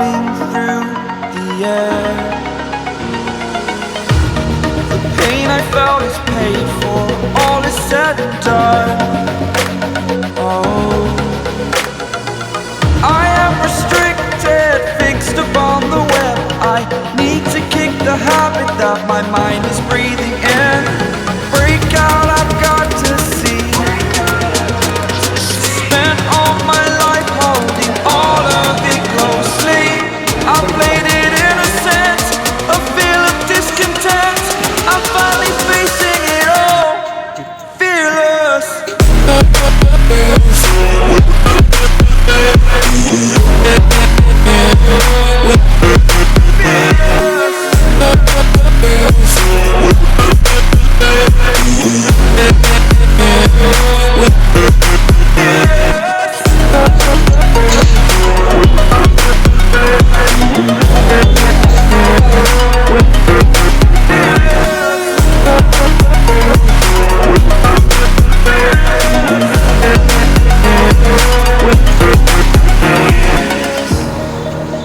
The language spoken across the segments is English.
flying through the air. The pain I felt is paid for, all is said and done. Oh, I am restricted, fixed upon the web. I need to kick the habit that my mind is breathing in. Break out, I've got to see. Spent all my life holding all of it closely. I played it innocent, a feel of discontent. I'm finally facing it all, fearless.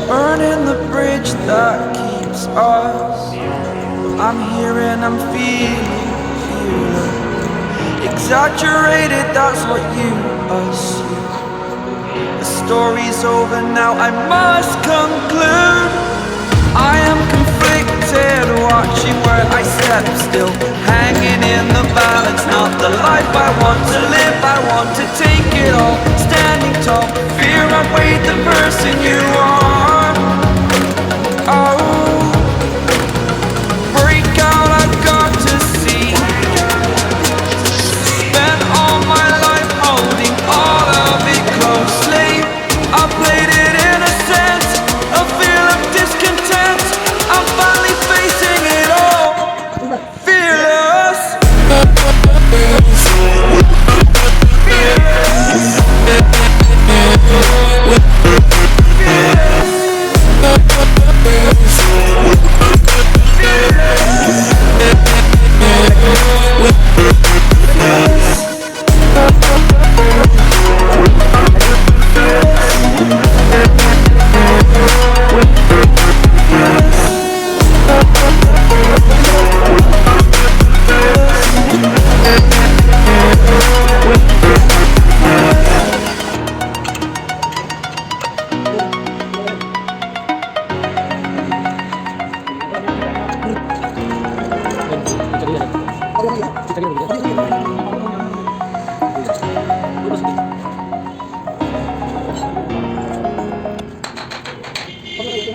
Burning the bridge that keeps us. I'm here and I'm feeling exaggerated, that's what you assume. The story's over now, I must conclude. I am conflicted, watching where I step still, hanging in the balance. Not the life I want to live, I want to take it all. Standing tall, fear I weighed the person you are. Oh, break out, I've got to see. Spent all my life holding all of it closely. I played it innocent, a feel of discontent. I'm finally facing it all, fearless.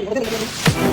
Confronting.